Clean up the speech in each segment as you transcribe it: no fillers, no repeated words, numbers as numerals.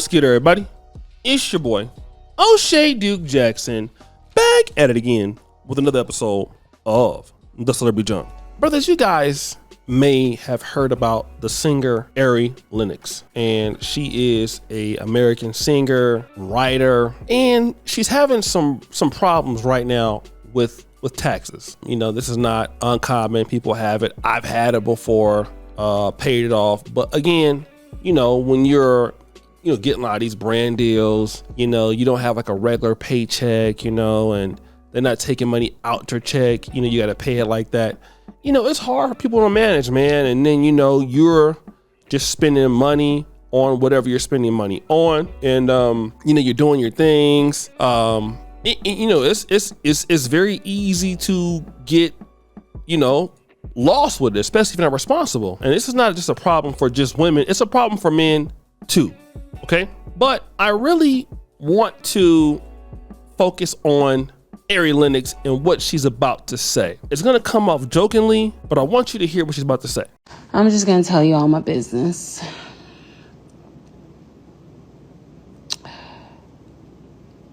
What's good, everybody? It's your boy, O'Shea Duke Jackson, back at it again with another episode of The Celebrity Jump. Brothers, you guys may have heard about the singer Ari Lennox, and she is a American singer, writer, and she's having some problems right now with taxes. You know, this is not uncommon. People have it. I've had it before, paid it off. But again, you know, when you're getting a lot of these brand deals, you don't have like a regular paycheck, and they're not taking money out your check, you got to pay it like that. It's hard for people to manage, man. And then, you're just spending money on whatever you're spending money on. And, you're doing your things. It's very easy to get, lost with it, especially if you're not responsible. And this is not just a problem for just women. It's a problem for men too. Okay. But I really want to focus on Ari Lennox and what she's about to say. It's going to come off jokingly, but I want you to hear what she's about to say. I'm just going to tell you all my business.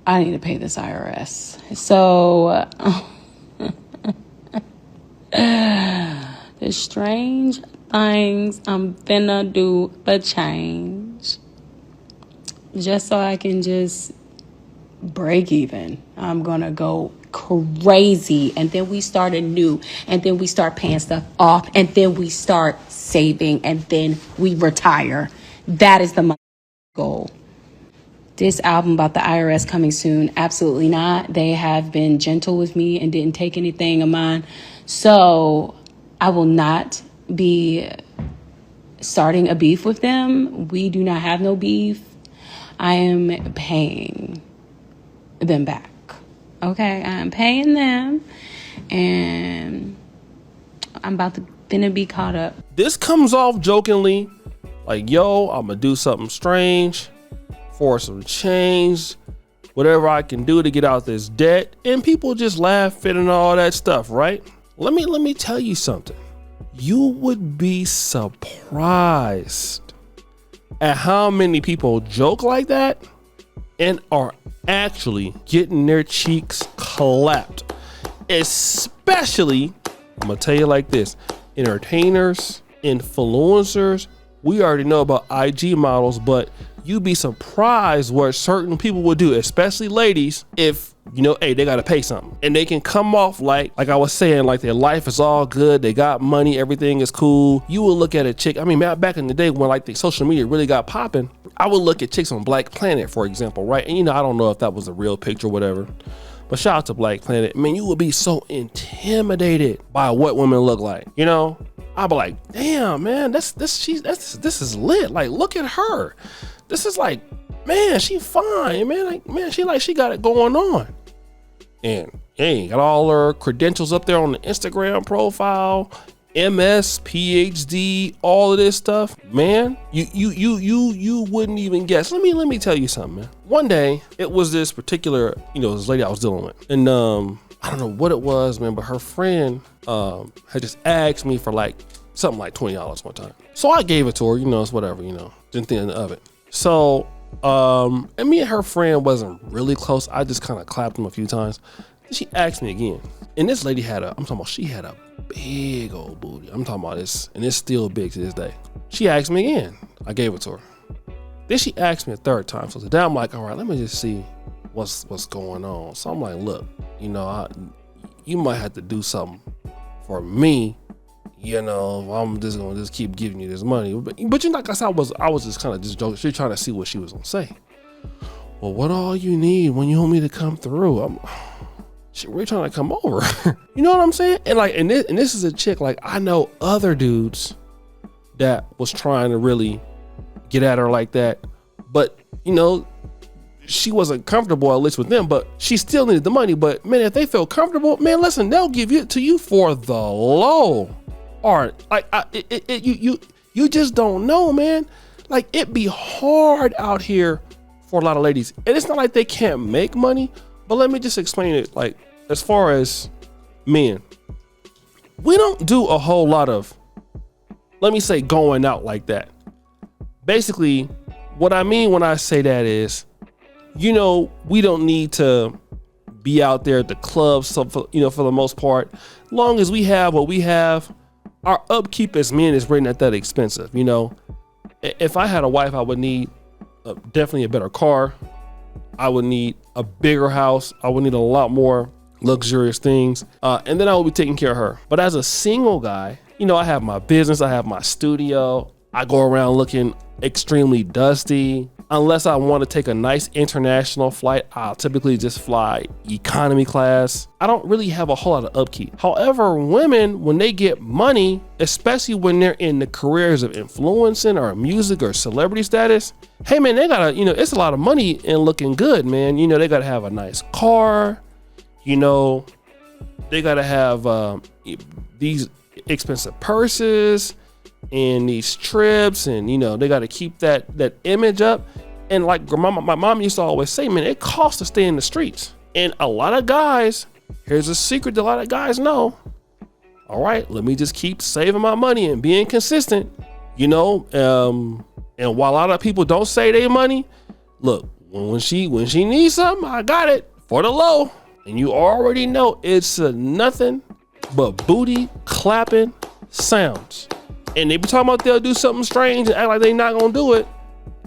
I need to pay this IRS. So, the strange things I'm finna do for change. Just so I can just break even. I'm gonna go crazy, and then we start anew, and then we start paying stuff off, and then we start saving, and then we retire. That is the goal. This album about the IRS coming soon, absolutely not. They have been gentle with me and didn't take anything of mine, so I will not be starting a beef with them. We do not have no beef. I am paying them back. Okay, I'm paying them, and I'm about to finna be caught up. This comes off jokingly, like, yo, I'm gonna do something strange for some change, whatever I can do to get out this debt, and people just laugh and all that stuff, right? Let me tell you something. You would be surprised at how many people joke like that and are actually getting their cheeks clapped. Especially, I'm gonna tell you like this, entertainers, influencers. We already know about IG models, but you'd be surprised what certain people will do, especially ladies, if hey, they gotta pay something. And they can come off like I was saying, like their life is all good, they got money, everything is cool. You will look at a chick, back in the day when like the social media really got popping, I would look at chicks on Black Planet, for example, right? And I don't know if that was a real picture or whatever, but shout out to Black Planet. Man, you would be so intimidated by what women look like, I'd be like, damn, man, this is lit. Like, look at her. This is like, man, she fine, man. Like, man, she got it going on. And hey, got all her credentials up there on the Instagram profile, MS, PhD, all of this stuff. Man, you wouldn't even guess. Let me tell you something, man. One day, it was this particular, this lady I was dealing with. And I don't know what it was, man, but her friend had just asked me for like something like $20 one time. So I gave it to her, it's whatever, didn't think of it. So, and me and her friend wasn't really close. I just kind of clapped him a few times. Then she asked me again. And this lady she had a big old booty. I'm talking about this, and it's still big to this day. She asked me again. I gave it to her. Then she asked me a third time. So today I'm like, all right, let me just see what's going on. So I'm like, look, you might have to do something for me. I'm just gonna keep giving you this money. But like I said, I was just kind of just joking. She's trying to see what she was gonna say. Well, what all you need when you want me to come through? We're trying to come over. You know what I'm saying? And this is a chick, like, I know other dudes that was trying to really get at her like that, but she wasn't comfortable, at least with them, but she still needed the money. But man, if they feel comfortable, man, listen, they'll give it to you for the low. Or like you just don't know, man. Like, it be hard out here for a lot of ladies, and it's not like they can't make money. But let me just explain it. Like, as far as men, we don't do a whole lot of, let me say, going out like that. Basically, What I mean when I say that is, you know, we don't need to be out there at the clubs, so for the most part. Long as we have what we have, our upkeep as men is really not that expensive. You know, if I had a wife, I would need definitely a better car. I would need a bigger house. I would need a lot more luxurious things. And then I would be taking care of her. But as a single guy, you know, I have my business, I have my studio. I go around looking extremely dusty. Unless I want to take a nice international flight, I'll typically just fly economy class. I don't really have a whole lot of upkeep. However, women, when they get money, especially when they're in the careers of influencing or music or celebrity status, hey man, they gotta, you know, it's a lot of money in looking good, man. You know, they gotta have a nice car, you know, they gotta have these expensive purses and these trips, and you know, they got to keep that image up. And like my mom used to always say, man, it costs to stay in the streets. And a lot of guys, here's a secret that a lot of guys know. All right, let me just keep saving my money and being consistent, you know. And while a lot of people don't say they money, look, when she needs something, I got it for the low. And you already know it's nothing but booty clapping sounds. And they be talking about they'll do something strange and act like they not gonna do it.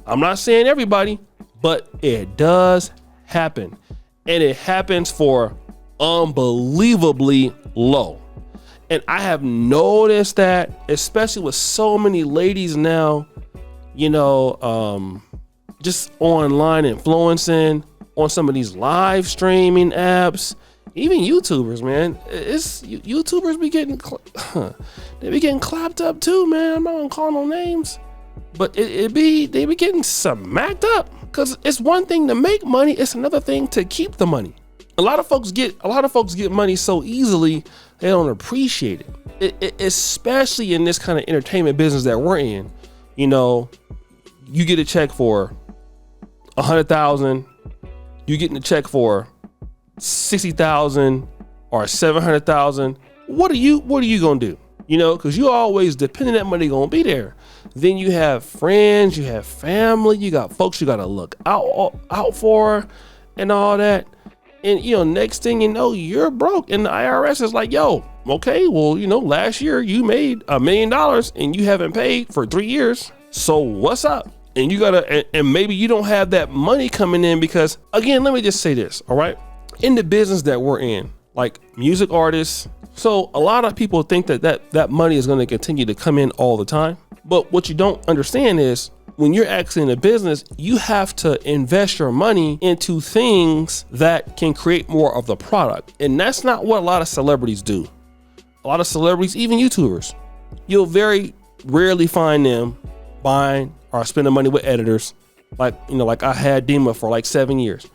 I'm not saying everybody, but it does happen. And it happens for unbelievably low. And I have noticed that, especially with so many ladies now, you know, just online influencing on some of these live streaming apps. Even YouTubers, man, YouTubers be getting, they be getting clapped up too, man. I'm not gonna call no names, but they be getting smacked up, because it's one thing to make money, it's another thing to keep the money. A lot of folks get money so easily they don't appreciate it, especially in this kind of entertainment business that we're in. You know, you get a check for $100,000, you getting a check for $60,000 or $700,000. What are you gonna do? You know, because you always depending that money gonna be there. Then you have friends, you have family, you got folks you gotta look out for, and all that. And you know, next thing you know, you're broke, and the IRS is like, yo, okay, well, you know, last year you made $1 million and you haven't paid for 3 years. So what's up? And you gotta, and maybe you don't have that money coming in, because again, let me just say this, all right? In the business that we're in, like music artists, so a lot of people think that money is going to continue to come in all the time. But what you don't understand is, when you're actually in a business, you have to invest your money into things that can create more of the product. And that's not what a lot of celebrities do. A lot of celebrities, even YouTubers, you'll very rarely find them buying or spending money with editors. Like, you know, like I had Dima for like 7 years.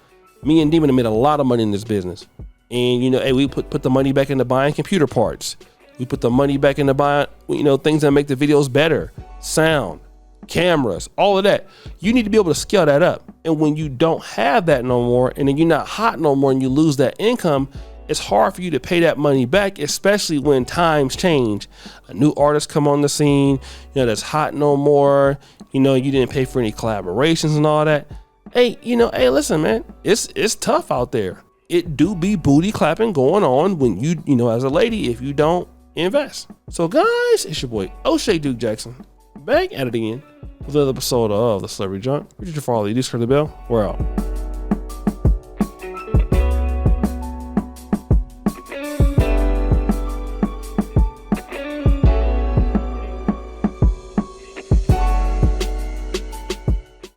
Me and Demon made a lot of money in this business. And, you know, hey, we put the money back into buying computer parts. We put the money back into buying, you know, things that make the videos better. Sound, cameras, all of that. You need to be able to scale that up. And when you don't have that no more, and then you're not hot no more, and you lose that income, it's hard for you to pay that money back, especially when times change. A new artist come on the scene, you know, that's hot no more. You know, you didn't pay for any collaborations and all that. Hey, you know, hey, listen, man, it's tough out there. It do be booty clapping going on when you know, as a lady, if you don't invest. So guys, it's your boy O'Shea Duke Jackson, back at it again with another episode of The Celebrity Junk. Richard Farley, you just heard the bell. We're out.